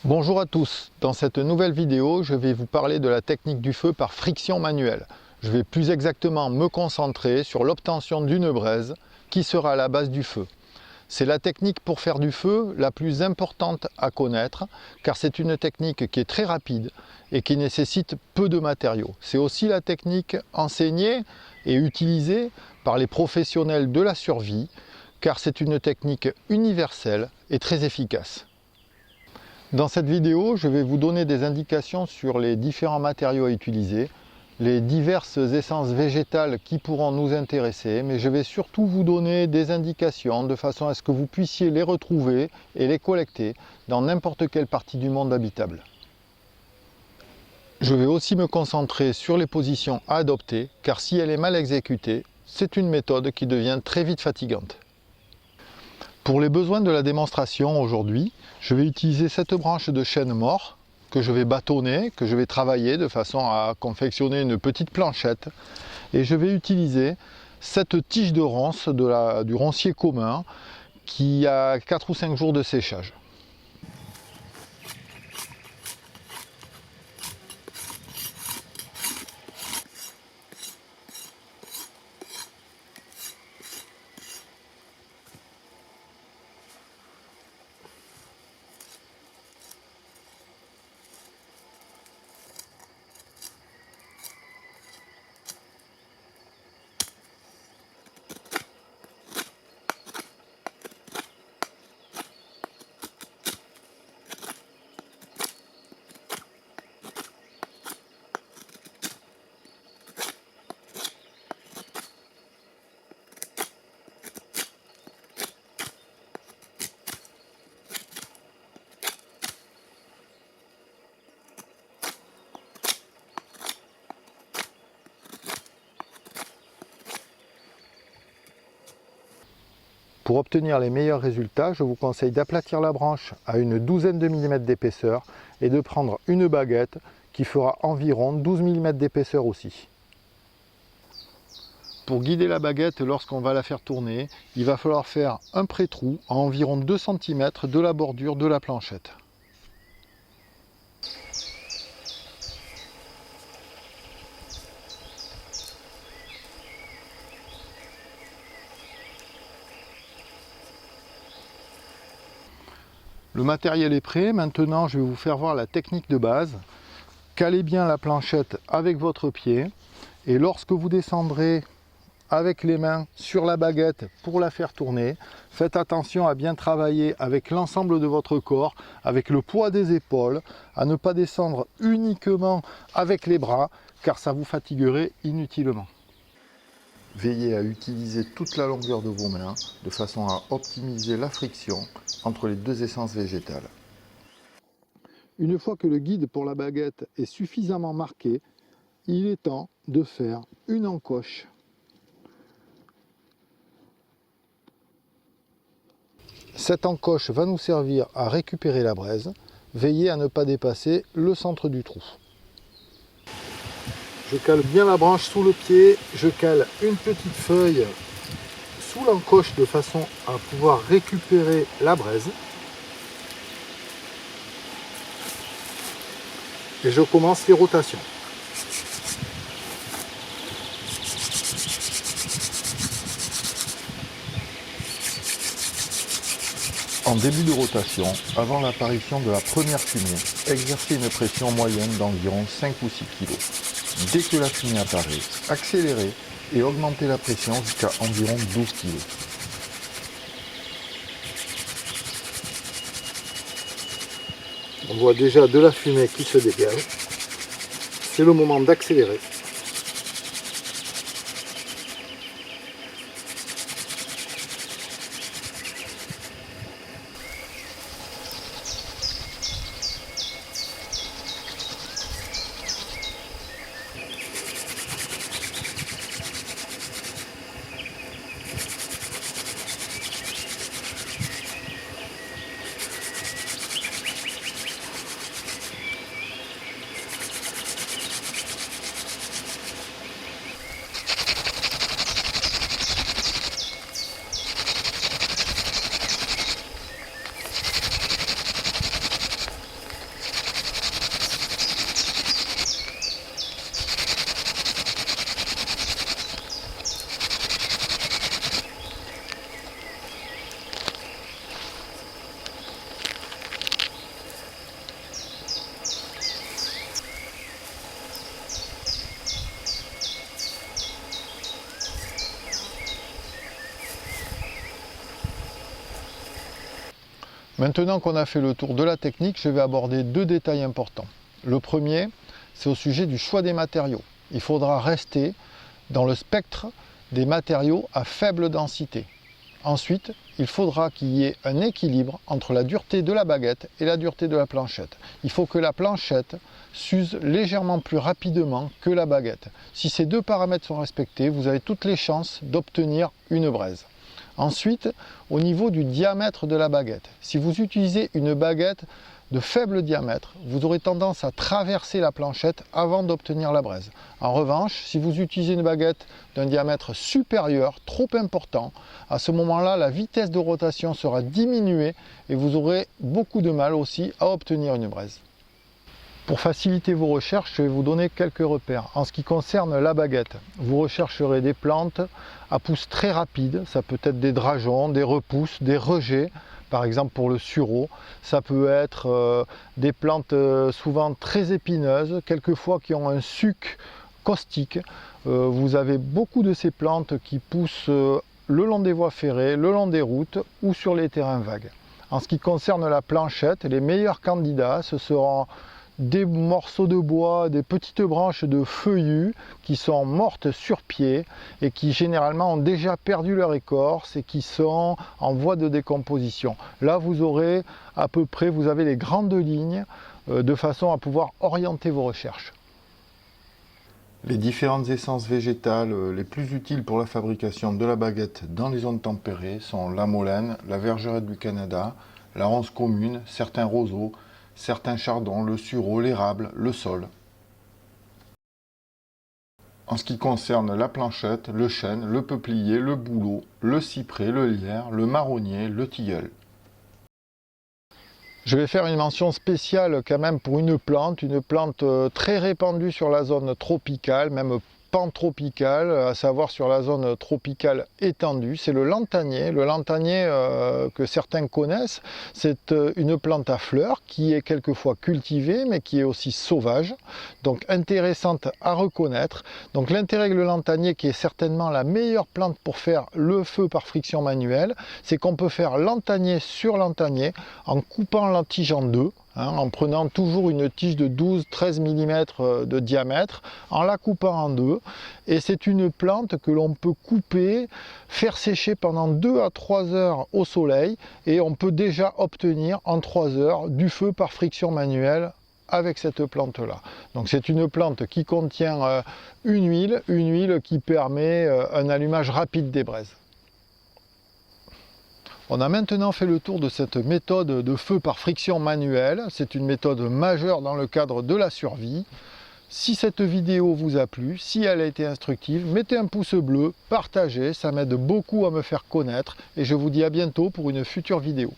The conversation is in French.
Bonjour à tous, dans cette nouvelle vidéo, je vais vous parler de la technique du feu par friction manuelle. Je vais plus exactement me concentrer sur l'obtention d'une braise qui sera à la base du feu. C'est la technique pour faire du feu la plus importante à connaître, car c'est une technique qui est très rapide et qui nécessite peu de matériaux. C'est aussi la technique enseignée et utilisée par les professionnels de la survie, car c'est une technique universelle et très efficace. Dans cette vidéo, je vais vous donner des indications sur les différents matériaux à utiliser, les diverses essences végétales qui pourront nous intéresser, mais je vais surtout vous donner des indications de façon à ce que vous puissiez les retrouver et les collecter dans n'importe quelle partie du monde habitable. Je vais aussi me concentrer sur les positions à adopter, car si elle est mal exécutée, c'est une méthode qui devient très vite fatigante. Pour les besoins de la démonstration aujourd'hui, je vais utiliser cette branche de chêne mort que je vais bâtonner, que je vais travailler de façon à confectionner une petite planchette. Et je vais utiliser cette tige de ronce du roncier commun qui a 4 ou 5 jours de séchage. Pour obtenir les meilleurs résultats, je vous conseille d'aplatir la branche à une douzaine de millimètres d'épaisseur et de prendre une baguette qui fera environ 12 mm d'épaisseur aussi. Pour guider la baguette lorsqu'on va la faire tourner, il va falloir faire un pré-trou à environ 2 cm de la bordure de la planchette. Le matériel est prêt, maintenant je vais vous faire voir la technique de base. Calez bien la planchette avec votre pied et lorsque vous descendrez avec les mains sur la baguette pour la faire tourner, faites attention à bien travailler avec l'ensemble de votre corps, avec le poids des épaules, à ne pas descendre uniquement avec les bras car ça vous fatiguerait inutilement. Veillez à utiliser toute la longueur de vos mains de façon à optimiser la friction entre les deux essences végétales. Une fois que le guide pour la baguette est suffisamment marqué, il est temps de faire une encoche. Cette encoche va nous servir à récupérer la braise. Veillez à ne pas dépasser le centre du trou. Je cale bien la branche sous le pied, je cale une petite feuille sous l'encoche de façon à pouvoir récupérer la braise. Et je commence les rotations. En début de rotation, avant l'apparition de la première fumée, exercez une pression moyenne d'environ 5 ou 6 kg. Dès que la fumée apparaît, accélérez et augmentez la pression jusqu'à environ 12 kg. On voit déjà de la fumée qui se dégage. C'est le moment d'accélérer. Maintenant qu'on a fait le tour de la technique, je vais aborder deux détails importants. Le premier, c'est au sujet du choix des matériaux. Il faudra rester dans le spectre des matériaux à faible densité. Ensuite, il faudra qu'il y ait un équilibre entre la dureté de la baguette et la dureté de la planchette. Il faut que la planchette s'use légèrement plus rapidement que la baguette. Si ces deux paramètres sont respectés, vous avez toutes les chances d'obtenir une braise. Ensuite, au niveau du diamètre de la baguette, si vous utilisez une baguette de faible diamètre, vous aurez tendance à traverser la planchette avant d'obtenir la braise. En revanche, si vous utilisez une baguette d'un diamètre supérieur, trop important, à ce moment-là, la vitesse de rotation sera diminuée et vous aurez beaucoup de mal aussi à obtenir une braise. Pour faciliter vos recherches, je vais vous donner quelques repères. En ce qui concerne la baguette, vous rechercherez des plantes à pousse très rapide. Ça peut être des drageons, des repousses, des rejets. Par exemple pour le sureau, ça peut être des plantes souvent très épineuses, quelquefois qui ont un suc caustique. Vous avez beaucoup de ces plantes qui poussent le long des voies ferrées, le long des routes ou sur les terrains vagues. En ce qui concerne la planchette, les meilleurs candidats, ce seront des morceaux de bois, des petites branches de feuillus qui sont mortes sur pied et qui généralement ont déjà perdu leur écorce et qui sont en voie de décomposition. Là vous aurez à peu près, vous avez les grandes lignes de façon à pouvoir orienter vos recherches. Les différentes essences végétales les plus utiles pour la fabrication de la baguette dans les zones tempérées sont la molène, la vergerette du Canada, la ronce commune, certains roseaux, certains chardons, le sureau, l'érable, le saule. En ce qui concerne la planchette, le chêne, le peuplier, le bouleau, le cyprès, le lierre, le marronnier, le tilleul. Je vais faire une mention spéciale quand même pour une plante très répandue sur la zone tropicale, même pantropicale, à savoir sur la zone tropicale étendue, c'est le lantanier. Le lantanier que certains connaissent, c'est une plante à fleurs qui est quelquefois cultivée mais qui est aussi sauvage, donc intéressante à reconnaître. Donc l'intérêt de le lantanier, qui est certainement la meilleure plante pour faire le feu par friction manuelle, c'est qu'on peut faire lantanier sur lantanier en coupant la tige en deux. En prenant toujours une tige de 12-13 mm de diamètre, en la coupant en deux. Et c'est une plante que l'on peut couper, faire sécher pendant 2 à 3 heures au soleil, et on peut déjà obtenir en 3 heures du feu par friction manuelle avec cette plante-là. Donc c'est une plante qui contient une huile qui permet un allumage rapide des braises. On a maintenant fait le tour de cette méthode de feu par friction manuelle. C'est une méthode majeure dans le cadre de la survie. Si cette vidéo vous a plu, si elle a été instructive, mettez un pouce bleu, partagez, ça m'aide beaucoup à me faire connaître et je vous dis à bientôt pour une future vidéo.